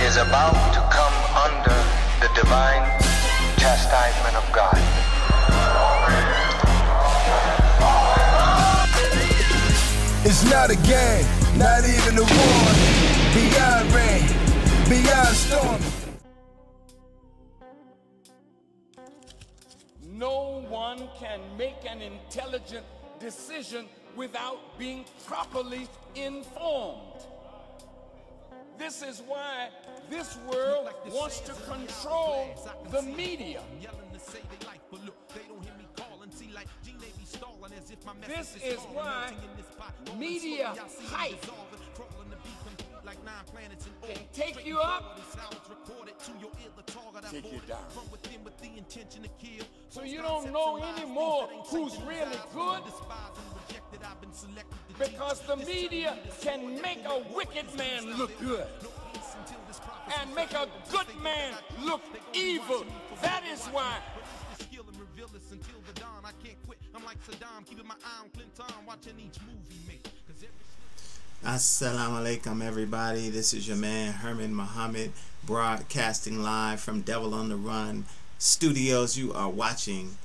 is about to come under the divine chastisement of God. It's not a game, not even a war. Beyond rain, beyond storm. No one can make an intelligent decision without being properly informed. This is why this world wants to control the media. This is why media hype can take you up, take you down. So you don't know anymore who's really good, because the media can make a wicked man look good and make a good man look evil. That is why. Assalamu alaikum, everybody. This is your man Herman Muhammad, broadcasting live from Devil on the Run Studios. You are watching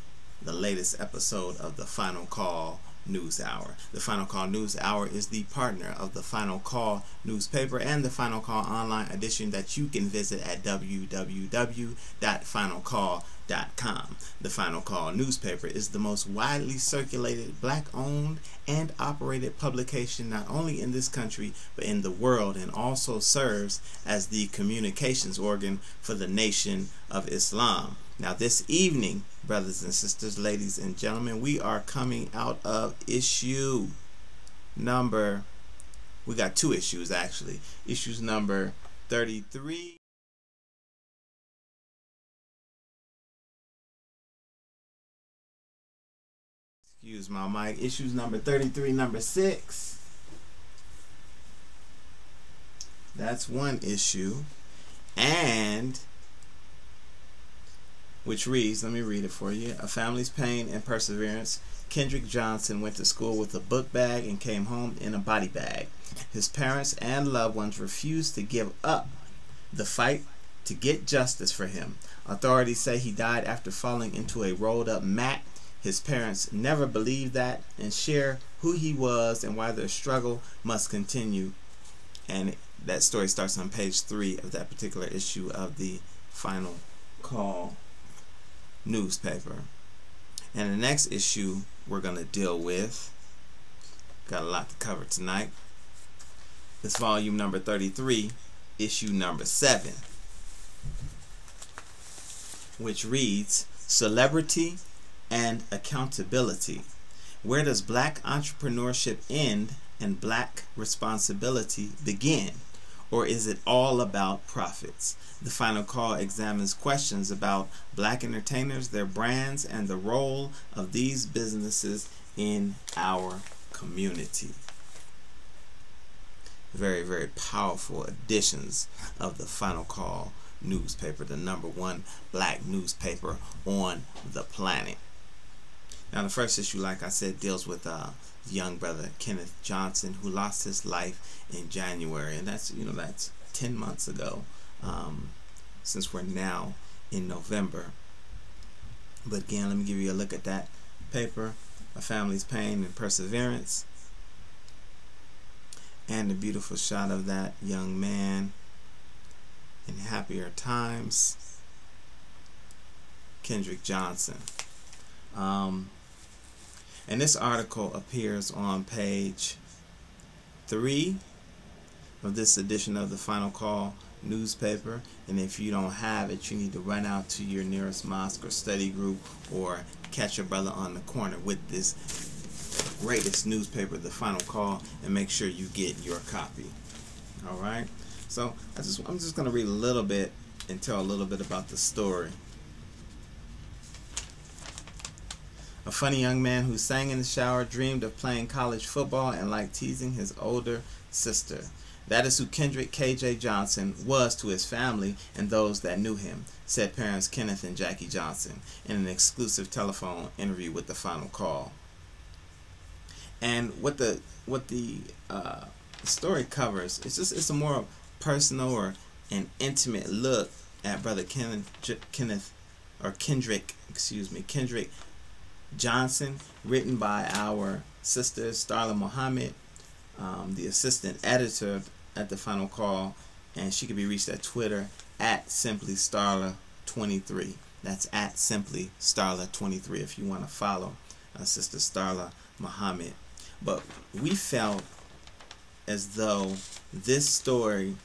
the latest episode of the Final Call News Hour. The Final Call News Hour is the partner of the Final Call newspaper and the Final Call online edition that you can visit at www.finalcall.com. The Final Call newspaper is the most widely circulated black-owned and operated publication not only in this country but in the world, and also serves as the communications organ for the Nation of Islam. Now this evening, brothers and sisters, ladies and gentlemen, we are coming out of issue number, we got two issues actually, issues number 33 excuse my mic, issues number 33, number 6. That's one issue, and which reads, let me read it for you. A family's pain and perseverance. Kendrick Johnson went to school with a book bag and came home in a body bag. His parents and loved ones refused to give up the fight to get justice for him. Authorities say he died after falling into a rolled up mat. His parents never believed that and share who he was and why their struggle must continue. And that story starts on page 3 of that particular issue of the Final Call newspaper. And the next issue we're going to deal with, got a lot to cover tonight, it's volume number 33, issue number 7, which reads, Celebrity and Accountability. Where does black entrepreneurship end and black responsibility begin? Or is it all about profits? The Final Call examines questions about black entertainers, their brands, and the role of these businesses in our community. Very, very powerful editions of the Final Call newspaper, the #1 black newspaper on the planet. Now, the first issue, like I said, deals with young brother Kenneth Johnson, who lost his life in January, and that's, you know, that's 10 months ago, since we're now in November. But again, let me give you a look at that paper, A Family's Pain and Perseverance, and the beautiful shot of that young man in happier times, Kendrick Johnson. And this article appears on page 3 of this edition of the Final Call newspaper. And if you don't have it, you need to run out to your nearest mosque or study group, or catch your brother on the corner with this greatest newspaper, the Final Call, and make sure you get your copy. All right. So I'm just going to read a little bit and tell a little bit about the story. A funny young man who sang in the shower, dreamed of playing college football, and liked teasing his older sister. That is who Kendrick KJ Johnson was to his family and those that knew him, said parents Kenneth and Jackie Johnson in an exclusive telephone interview with the Final Call. And what the story covers, it's a more personal or an intimate look at brother Kendrick, Kendrick Johnson, written by our sister Starla Muhammad, the assistant editor at the Final Call, and she can be reached at Twitter at Simply Starla23. That's at Simply Starla23 if you want to follow Sister Starla Muhammad. But we felt as though this story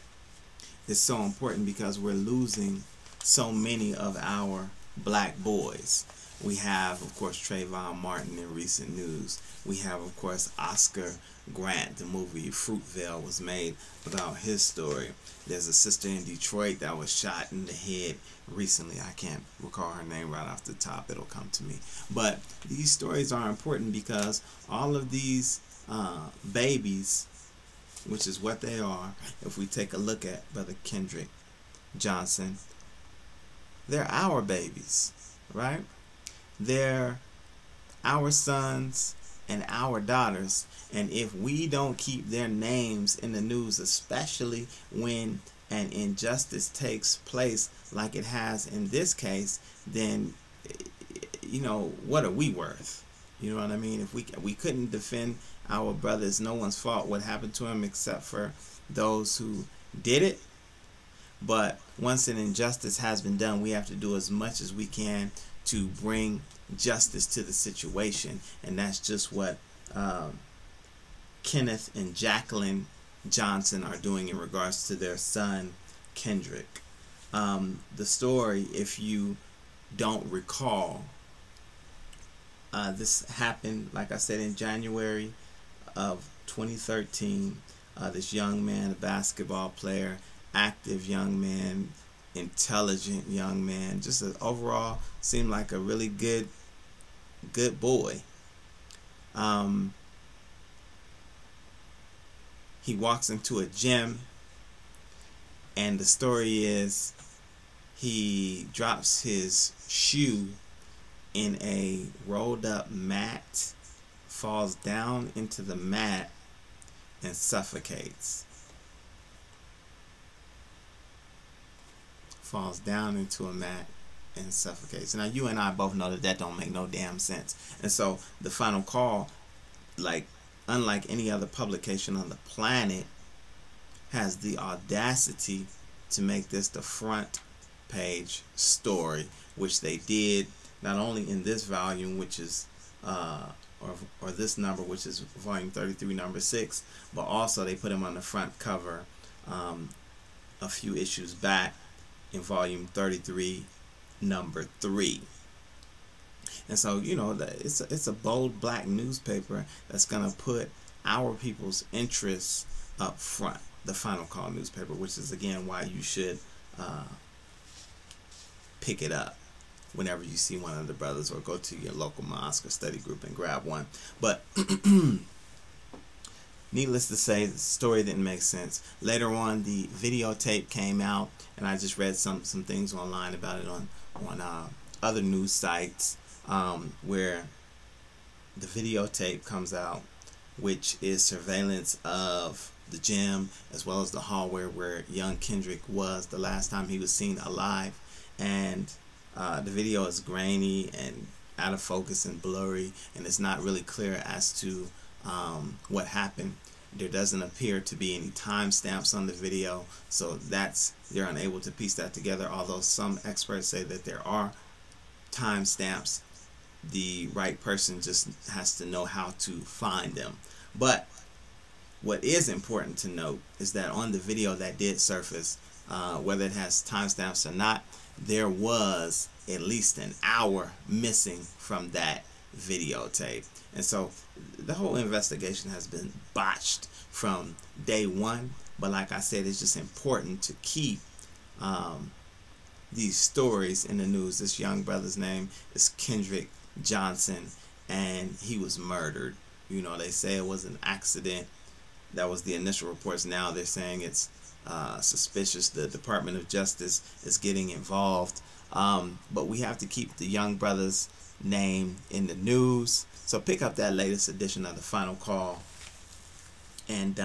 is so important because we're losing so many of our black boys. We have, of course, Trayvon Martin in recent news. We have, of course, Oscar Grant. The movie Fruitvale was made about his story. There's a sister in Detroit that was shot in the head recently. I can't recall her name right off the top. It'll come to me. But these stories are important because all of these babies, which is what they are, if we take a look at Brother Kendrick Johnson, they're our babies, right? They're our sons and our daughters, and if we don't keep their names in the news, especially when an injustice takes place like it has in this case, then, you know, what are we worth? You know what I mean? If we couldn't defend our brothers, no one's fault what happened to him except for those who did it. But once an injustice has been done, we have to do as much as we can to bring justice to the situation, and that's just what Kenneth and Jacqueline Johnson are doing in regards to their son Kendrick. The story, if you don't recall, this happened, like I said, in January of 2013. This young man, a basketball player, active young man, intelligent young man, just overall seemed like a really good boy. He walks into a gym, and the story is he drops his shoe in a rolled up mat, falls down into the mat, and suffocates. Falls down into a mat and suffocates. Now, you and I both know that don't make no damn sense. And so the Final Call, like, unlike any other publication on the planet, has the audacity to make this the front page story, which they did not only in this volume, which is or this number, which is volume 33, number 6, but also they put him on the front cover a few issues back in volume 33, number 3. And so, you know, it's a bold black newspaper that's going to put our people's interests up front. The Final Call newspaper, which is, again, why you should pick it up whenever you see one of the brothers, or go to your local mosque or study group and grab one. But needless to say, the story didn't make sense. Later on, the videotape came out, and I just read some things online about it on other news sites, where the videotape comes out, which is surveillance of the gym as well as the hallway where young Kendrick was the last time he was seen alive. And the video is grainy and out of focus and blurry, and it's not really clear as to what happened. There doesn't appear to be any timestamps on the video, so they're unable to piece that together, although some experts say that there are timestamps. The right person just has to know how to find them. But what is important to note is that on the video that did surface, whether it has timestamps or not, there was at least an hour missing from that videotape. And so the whole investigation has been botched from day one. But like I said, it's just important to keep these stories in the news. This young brother's name is Kendrick Johnson, and he was murdered. You know, they say it was an accident. That was the initial reports. Now they're saying it's suspicious. The Department of Justice is getting involved. But we have to keep the young brother's name in the news. So pick up that latest edition of the Final Call, and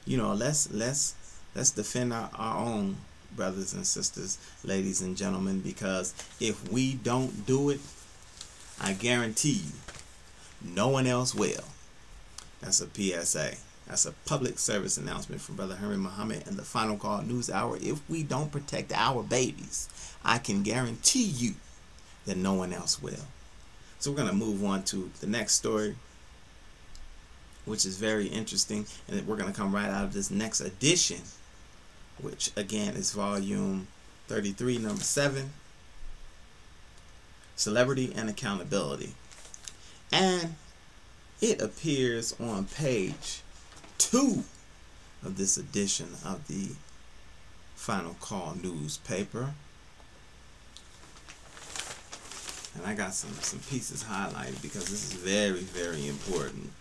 you know, let's let's defend our own brothers and sisters, ladies and gentlemen, because if we don't do it, I guarantee you, no one else will. That's a PSA. That's a public service announcement from Brother Henry Muhammad and the Final Call News Hour. If we don't protect our babies, I can guarantee you that no one else will. So we're going to move on to the next story, which is very interesting, and we're going to come right out of this next edition, which again is volume 33, number 7, Celebrity and Accountability. And it appears on page 2 of this edition of the Final Call newspaper. And I got some pieces highlighted because this is very, very important.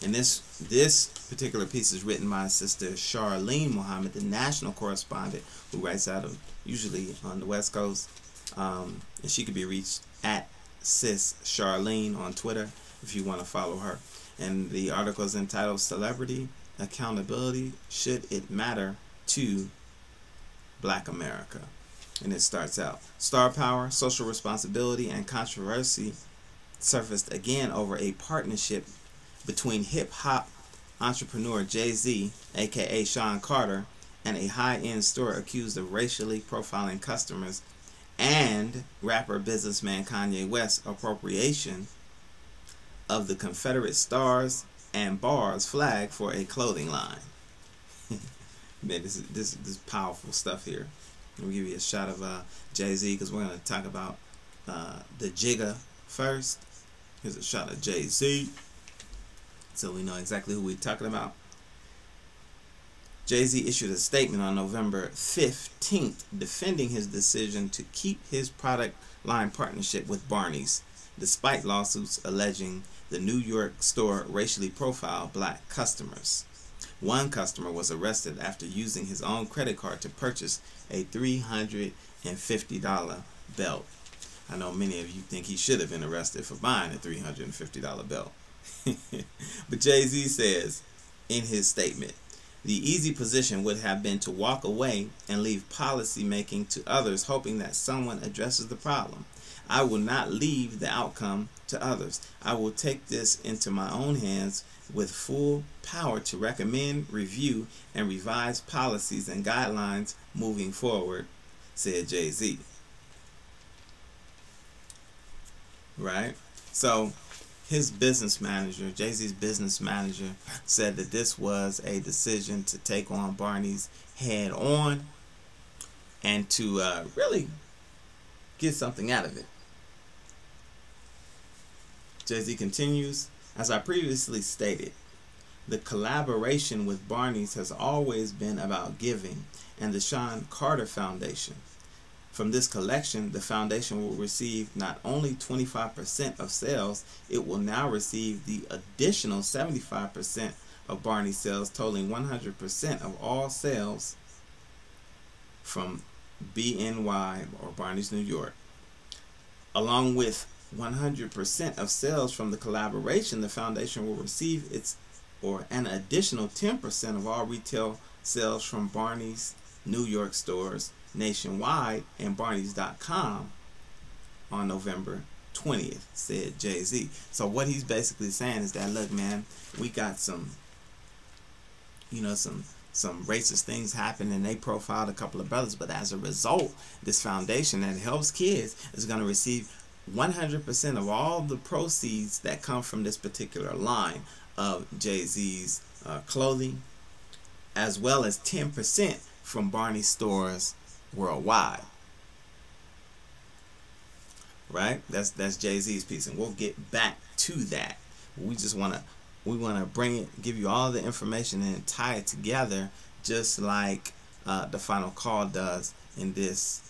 And this particular piece is written by Sister Charlene Muhammad, the national correspondent who writes out of usually on the West Coast. And she could be reached at Sis Charlene on Twitter if you want to follow her. And the article is entitled Celebrity Accountability, Should It Matter to Black America? And it starts out, star power, social responsibility, and controversy surfaced again over a partnership between hip-hop entrepreneur Jay-Z, aka Sean Carter, and a high-end store accused of racially profiling customers, and rapper businessman Kanye West's appropriation of the Confederate stars and bars flag for a clothing line. Man, this is powerful stuff here. We'll give you a shot of Jay-Z because we're going to talk about the Jigga first. Here's a shot of Jay-Z so we know exactly who we're talking about. Jay-Z issued a statement on November 15th defending his decision to keep his product line partnership with Barney's, despite lawsuits alleging the New York store racially profiled black customers. One customer was arrested after using his own credit card to purchase a $350 belt. I know many of you think he should have been arrested for buying a $350 belt. But Jay-Z says in his statement, the easy position would have been to walk away and leave policy making to others, hoping that someone addresses the problem. I will not leave the outcome to others. I will take this into my own hands with full power to recommend, review, and revise policies and guidelines moving forward, said Jay-Z. Right? So his business manager, Jay-Z's business manager, said that this was a decision to take on Barney's head on and to really get something out of it. Jay-Z continues, as I previously stated, the collaboration with Barney's has always been about giving, and the Sean Carter Foundation. From this collection, the foundation will receive not only 25% of sales, it will now receive the additional 75% of Barney's sales, totaling 100% of all sales from BNY or Barney's New York. Along with 100% of sales from the collaboration, the foundation will receive an additional 10% of all retail sales from Barney's New York stores nationwide and Barneys.com on November 20th, said Jay-Z. So what he's basically saying is that, look, man, we got some racist things happen, and they profiled a couple of brothers, but as a result, this foundation that helps kids is going to receive 100% of all the proceeds that come from this particular line of Jay-Z's clothing, as well as 10% from Barney stores worldwide. Right? That's Jay-Z's piece, and we'll get back to that. We want to bring it, give you all the information and tie it together, just like the Final Call does in this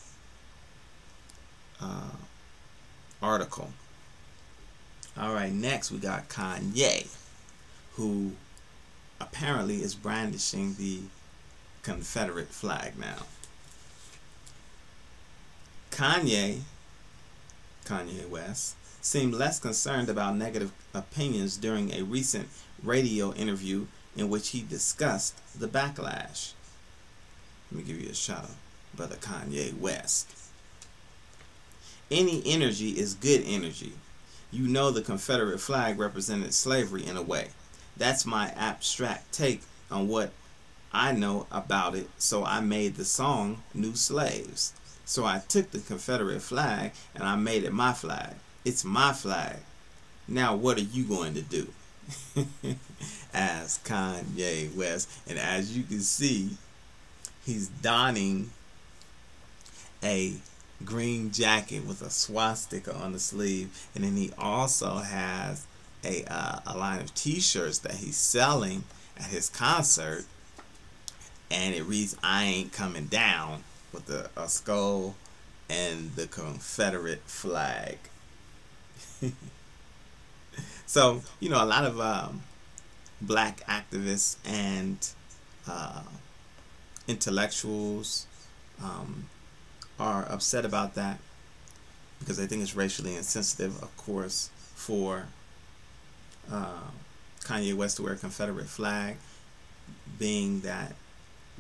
article. All right, next we got Kanye, who apparently is brandishing the Confederate flag now. Kanye West seemed less concerned about negative opinions during a recent radio interview in which he discussed the backlash. Let me give you a shout out, Brother Kanye West. Any energy is good energy. You know the Confederate flag represented slavery in a way. That's my abstract take on what I know about it, so I made the song New Slaves. So I took the Confederate flag and I made it my flag. It's my flag. Now what are you going to do? As Kanye West. And as you can see, he's donning a green jacket with a swastika on the sleeve, and then he also has a line of t-shirts that he's selling at his concert, and it reads "I ain't coming down" with a skull and the Confederate flag. So, you know, a lot of black activists and intellectuals are upset about that because they think it's racially insensitive, of course, for Kanye West to wear a Confederate flag, being that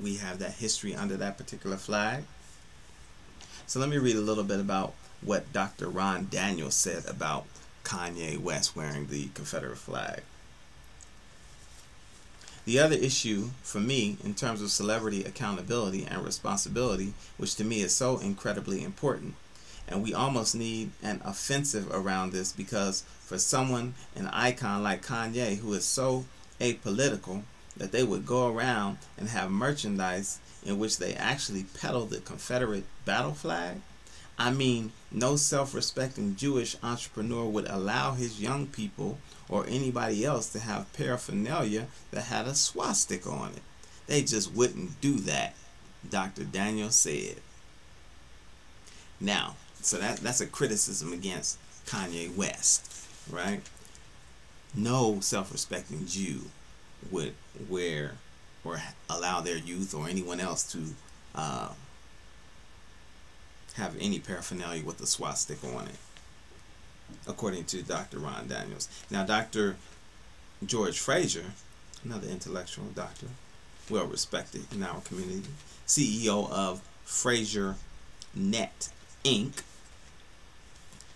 we have that history under that particular flag. So let me read a little bit about what Dr. Ron Daniels said about Kanye West wearing the Confederate flag. The other issue for me in terms of celebrity accountability and responsibility, which to me is so incredibly important, and we almost need an offensive around this, because for someone, an icon like Kanye, who is so apolitical, that they would go around and have merchandise in which they actually peddle the Confederate battle flag. I mean, no self-respecting Jewish entrepreneur would allow his young people or anybody else to have paraphernalia that had a swastika on it. They just wouldn't do that, Dr. Daniel said. Now, so that's a criticism against Kanye West, right? No self-respecting Jew would wear or allow their youth or anyone else to have any paraphernalia with a swastika on it, according to Dr. Ron Daniels. Now, Dr. George Frazier, another intellectual doctor, well respected in our community, CEO of Frazier Net Inc.,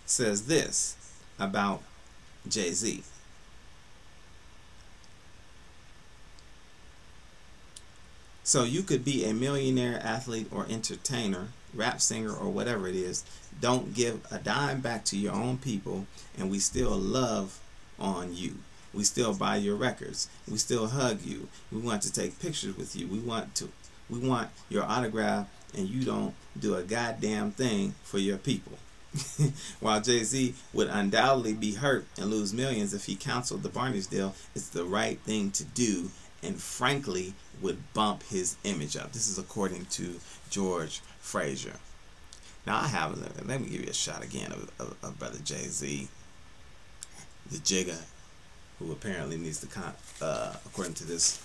says this about Jay-Z. So you could be a millionaire, athlete, or entertainer, rap singer, or whatever it is. Don't give a dime back to your own people, and we still love on you. We still buy your records. We still hug you. We want to take pictures with you. We want your autograph, and you don't do a goddamn thing for your people. While Jay-Z would undoubtedly be hurt and lose millions if he canceled the Barney's deal, it's the right thing to do, and frankly would bump his image up. This is according to George Frazier. Now let me give you a shot again of Brother Jay-Z, the Jigga, who apparently needs to, according to this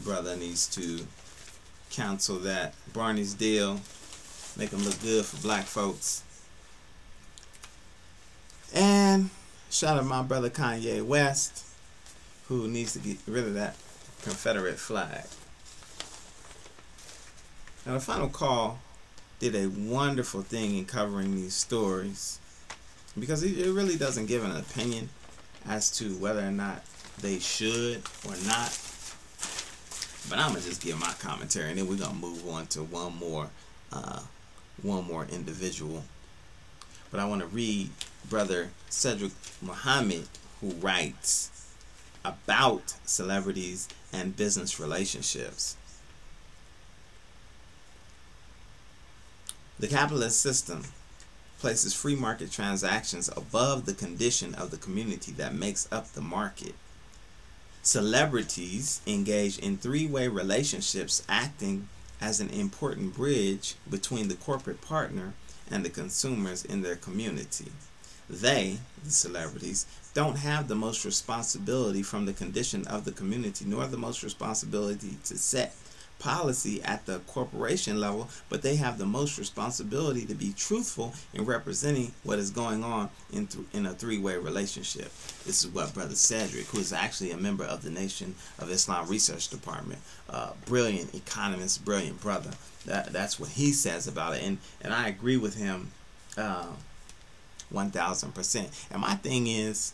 brother, needs to cancel that Barney's deal, make them look good for black folks. And shout out my brother Kanye West, who needs to get rid of that Confederate flag. Now, the Final Call did a wonderful thing in covering these stories, because it really doesn't give an opinion as to whether or not they should or not. But I'm gonna just give my commentary, and then we're gonna move on to one more individual. But I want to read Brother Cedric Muhammad, who writes about celebrities and business relationships. The capitalist system places free market transactions above the condition of the community that makes up the market. Celebrities engage in three-way relationships, acting as an important bridge between the corporate partner and the consumers in their community. They, the celebrities, don't have the most responsibility from the condition of the community, nor the most responsibility to set policy at the corporation level, but they have the most responsibility to be truthful in representing what is going on in a three-way relationship. This is what Brother Cedric, who is actually a member of the Nation of Islam Research Department, brilliant economist, brilliant brother, that's what he says about it, and I agree with him 1000%. And my thing is,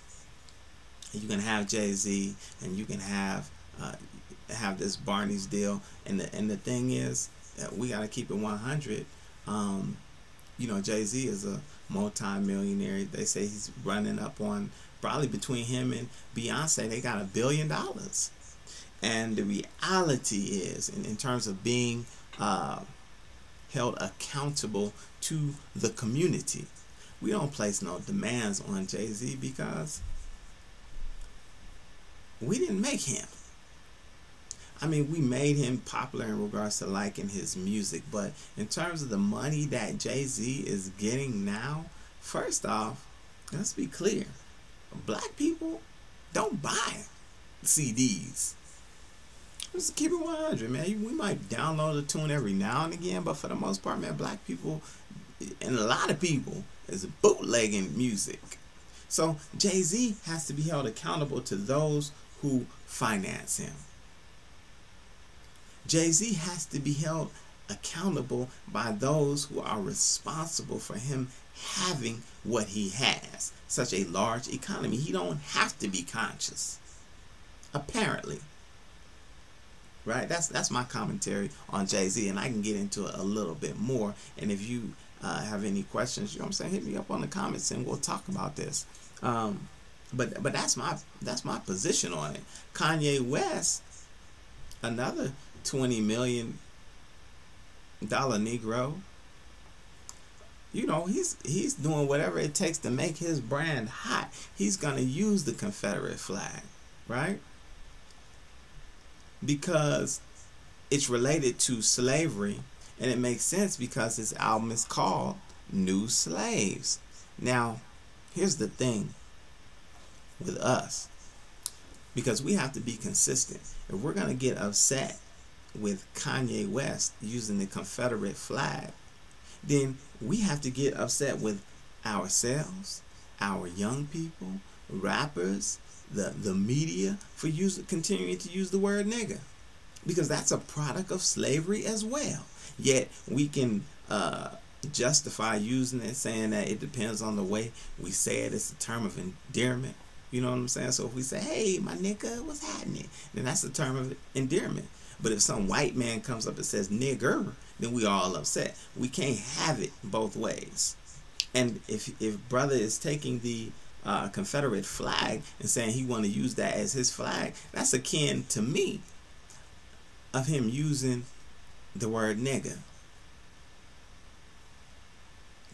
you can have Jay-Z and you can have this Barney's deal, and the thing is that we got to keep it 100. You know, Jay-Z is a multi-millionaire. They say he's running up on, probably between him and Beyonce, they got $1 billion. And the reality is, in terms of being held accountable to the community, we don't place no demands on Jay-Z because we didn't make him. I mean, we made him popular in regards to liking his music, but in terms of the money that Jay-Z is getting now, first off, let's be clear. Black people don't buy CDs. Let's keep it 100, man. We might download a tune every now and again, but for the most part, man, black people and a lot of people is bootlegging music. So Jay-Z has to be held accountable to those who finance him. Jay-Z has to be held accountable by those who are responsible for him having what he has, such a large economy. He don't have to be conscious, apparently. Right? That's my commentary on Jay-Z, and I can get into it a little bit more. And if you have any questions, you know what I'm saying, hit me up on the comments and we'll talk about this. But that's my position on it. Kanye West, another $20 million Negro. You know, he's doing whatever it takes to make his brand hot. He's gonna use the Confederate flag, right? Because it's related to slavery, and it makes sense because his album is called New Slaves. Now, here's the thing with us, because we have to be consistent. If we're gonna get upset with Kanye West using the Confederate flag, then we have to get upset with ourselves, our young people, rappers, the media, for continuing to use the word nigga, because that's a product of slavery as well. Yet we can justify using it, saying that it depends on the way we say it. It's a term of endearment. You know what I'm saying? So if we say, hey, my nigga, what's happening? Then that's a term of endearment. But if some white man comes up and says nigger, then we all upset. We can't have it both ways. And if brother is taking the Confederate flag and saying he want to use that as his flag, that's akin to me of him using the word nigga.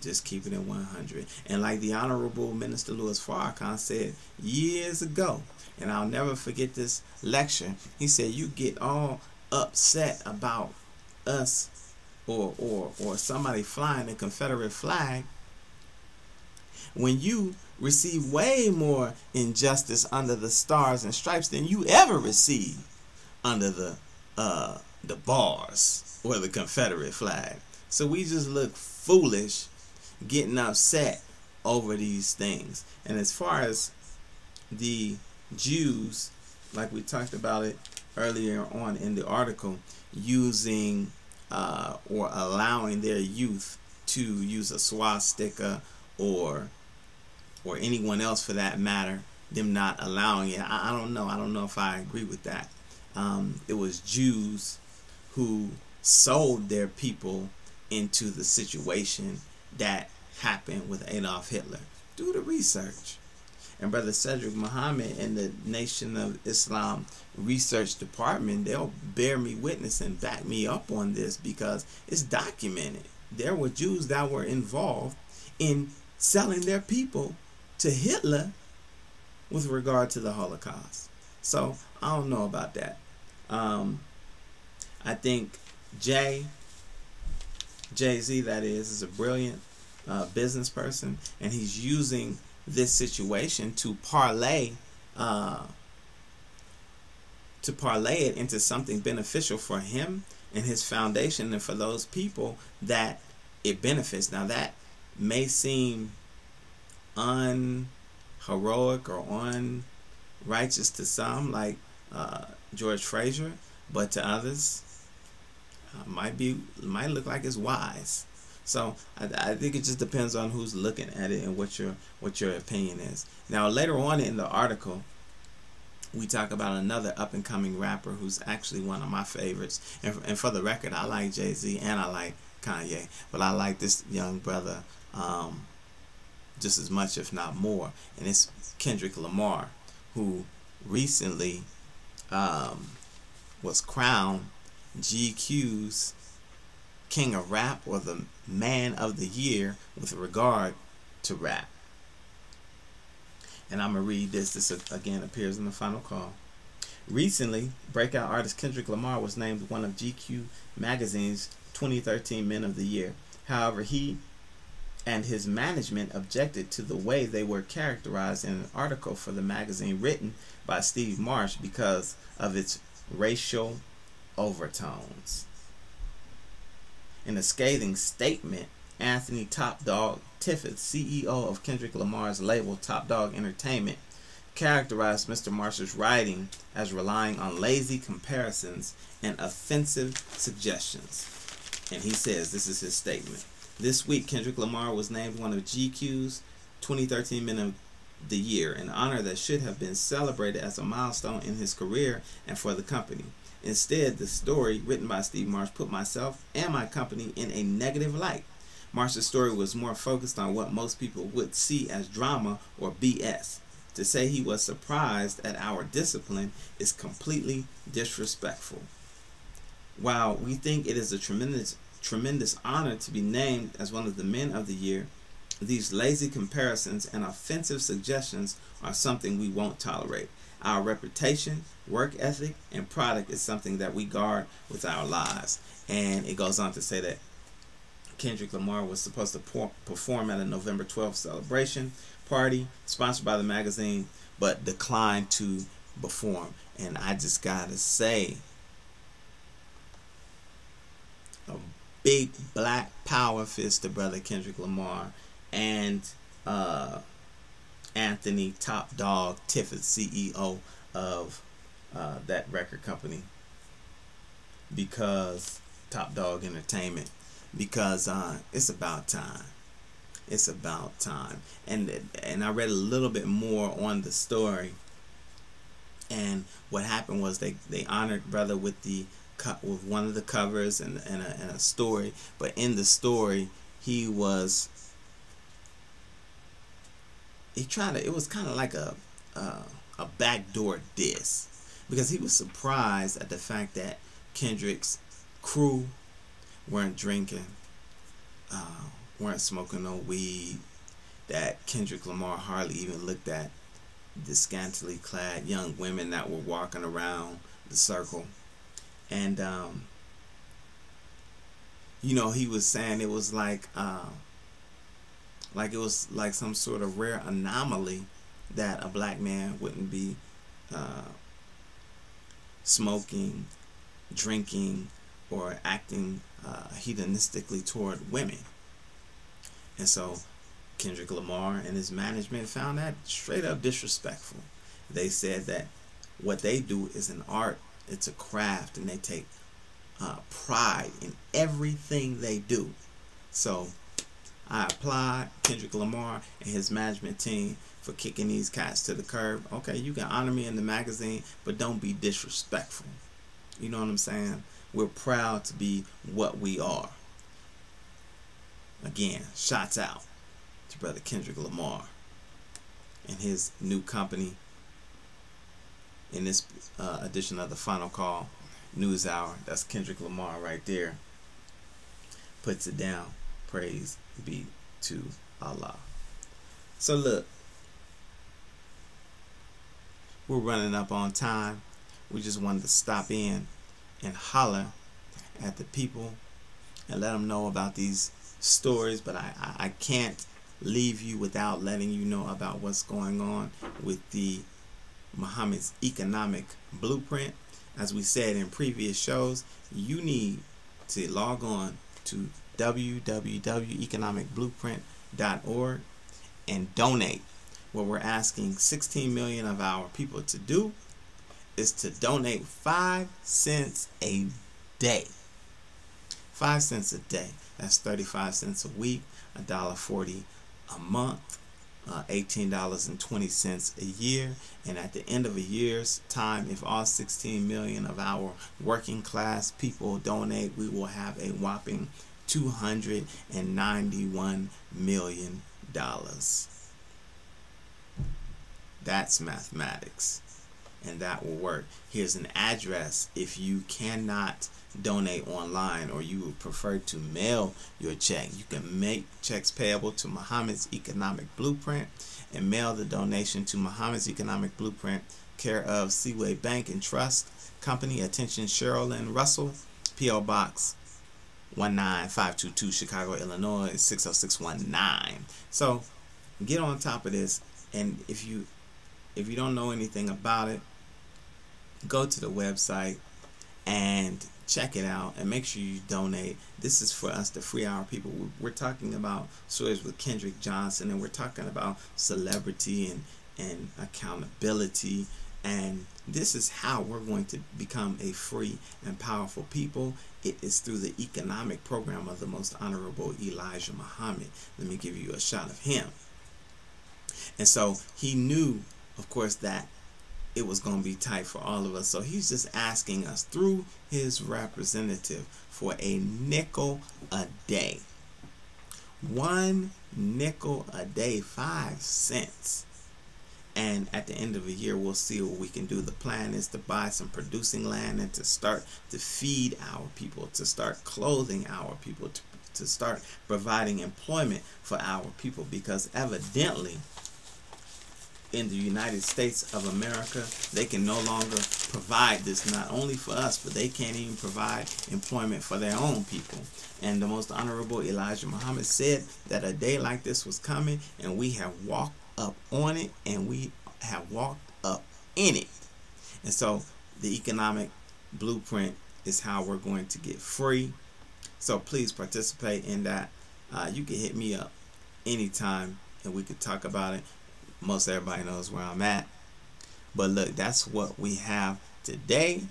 Just keeping it 100. And like the Honorable Minister Louis Farrakhan said years ago, and I'll never forget this lecture, he said, you get all upset about us or somebody flying the Confederate flag when you receive way more injustice under the stars and stripes than you ever received under the bars or the Confederate flag. So we just look foolish getting upset over these things. And as far as the Jews, like we talked about it earlier on in the article, using or allowing their youth to use a swastika or anyone else for that matter, them not allowing it. I don't know. I don't know if I agree with that. It was Jews who sold their people into the situation that happened with Adolf Hitler. Do the research. And Brother Cedric Muhammad and the Nation of Islam Research Department, they'll bear me witness and back me up on this because it's documented. There were Jews that were involved in selling their people to Hitler with regard to the Holocaust. So I don't know about that. I think Jay-Z, that is a brilliant business person, and he's using this situation to parlay it into something beneficial for him and his foundation, and for those people that it benefits. Now that may seem unheroic or unrighteous to some, like George Frazier, but to others might look like it's wise. So I think it just depends on who's looking at it and what your opinion is. Now later on in the article, we talk about another up-and-coming rapper who's actually one of my favorites. And for the record, I like Jay-Z and I like Kanye, but I like this young brother just as much, if not more. And it's Kendrick Lamar, who recently was crowned GQ's King of Rap, or the Man of the Year with regard to rap. And I'm going to read this. This again appears in the final call. Recently, breakout artist Kendrick Lamar was named one of GQ magazine's 2013 Men of the Year. However, he and his management objected to the way they were characterized in an article for the magazine written by Steve Marsh because of its racial overtones. In a scathing statement, Anthony Top Dog Tiffith, CEO of Kendrick Lamar's label Top Dog Entertainment, characterized Mr. Marsh's writing as relying on lazy comparisons and offensive suggestions. And he says, this is his statement: "This week, Kendrick Lamar was named one of GQ's 2013 Men of the Year, an honor that should have been celebrated as a milestone in his career and for the company. Instead, the story written by Steve Marsh put myself and my company in a negative light. Marsh's story was more focused on what most people would see as drama or BS. To say he was surprised at our discipline is completely disrespectful. While we think it is a tremendous honor to be named as one of the Men of the Year, these lazy comparisons and offensive suggestions are something we won't tolerate. Our reputation, work ethic, and product is something that we guard with our lives." And it goes on to say that Kendrick Lamar was supposed to perform at a November 12th celebration party sponsored by the magazine, but declined to perform. And I just gotta say, a big black power fist to brother Kendrick Lamar and Anthony Top Dog Tiffith, CEO of that record company, because Top Dog Entertainment, because it's about time. It's about time. And I read a little bit more on the story, and what happened was they honored brother with one of the covers and a story, but in the story it was kind of like a backdoor diss, because he was surprised at the fact that Kendrick's crew weren't drinking, weren't smoking no weed, that Kendrick Lamar hardly even looked at the scantily clad young women that were walking around the circle. And he was saying it was like it was like some sort of rare anomaly that a black man wouldn't be smoking, drinking, or acting hedonistically toward women. And so Kendrick Lamar and his management found that straight up disrespectful. They said that what they do is an art, it's a craft, and they take pride in everything they do. So I applaud Kendrick Lamar and his management team for kicking these cats to the curb. Okay, you can honor me in the magazine, but don't be disrespectful. You know what I'm saying? We're proud to be what we are. Again, shots out to brother Kendrick Lamar and his new company. In this edition of the Final Call News Hour, that's Kendrick Lamar right there. Puts it down. Praise be to Allah. So look, we're running up on time. We just wanted to stop in and holler at the people and let them know about these stories, but I can't leave you without letting you know about what's going on with the Muhammad's economic blueprint. as we said in previous shows, you need to log on to www.economicblueprint.org and donate. What we're asking 16 million of our people to do is to donate 5 cents a day. 5 cents a day. That's 35 cents a week, $1.40 a month, $18.20 a year. And at the end of a year's time, if all 16 million of our working class people donate, we will have a whopping $291 million. That's mathematics, and that will work. Here's an address if you cannot donate online or you would prefer to mail your check. You can make checks payable to Muhammad's Economic Blueprint and mail the donation to Muhammad's Economic Blueprint, care of Seaway Bank and Trust Company. Attention, Cheryl and Russell, P.O. Box 19522, Chicago, Illinois 60619. So get on top of this, and if you don't know anything about it, go to the website and check it out and make sure you donate. This is for us to free our people. We're talking about stories with Kendrick Johnson, and we're talking about celebrity and accountability, and this is how we're going to become a free and powerful people. It is through the economic program of the Most Honorable Elijah Muhammad. Let me give you a shot of him. And so he knew, of course, that it was going to be tight for all of us. So he's just asking us through his representative for a nickel a day. 1 nickel a day, 5 cents. And at the end of the year, we'll see what we can do. The plan is to buy some producing land and to start to feed our people, to start clothing our people, to start providing employment for our people, because evidently in the United States of America, they can no longer provide this, not only for us, but they can't even provide employment for their own people. And the Most Honorable Elijah Muhammad said that a day like this was coming, and we have walked up on it, and we have walked up in it. And so the economic blueprint is how we're going to get free. So please participate in that. You can hit me up anytime and we could talk about it. Most everybody knows where I'm at. But look, that's what we have today.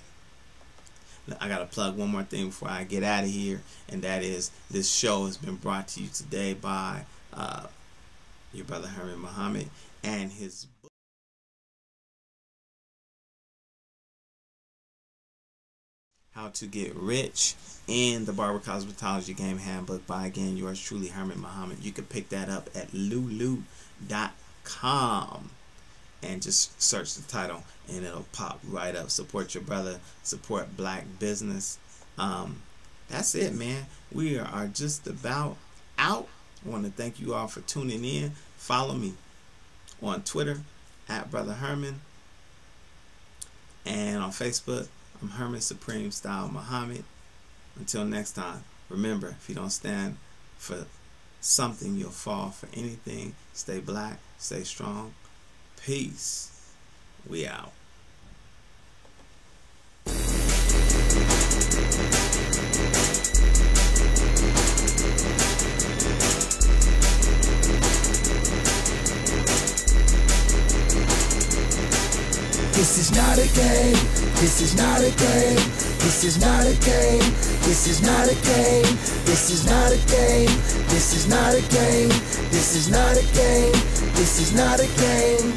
I got to plug one more thing before I get out of here, and that is this show has been brought to you today by your brother Herman Muhammad and his book, How to Get Rich in the Barber Cosmetology Game Handbook by, again, yours truly, Herman Muhammad. You can pick that up at lulu.com and just search the title and it'll pop right up. Support your brother, support black business. That's it, man. We are just about out. I want to thank you all for tuning in. Follow me on Twitter at Brother Herman, and on Facebook I'm Herman Supreme Style Muhammad. Until next time, remember, if you don't stand for something, you'll fall for anything. Stay black, stay strong. Peace. We out. This is not a game. This is not a game. This is not a game. This is not a game. This is not a game. This is not a game. This is not a game. This is not a game.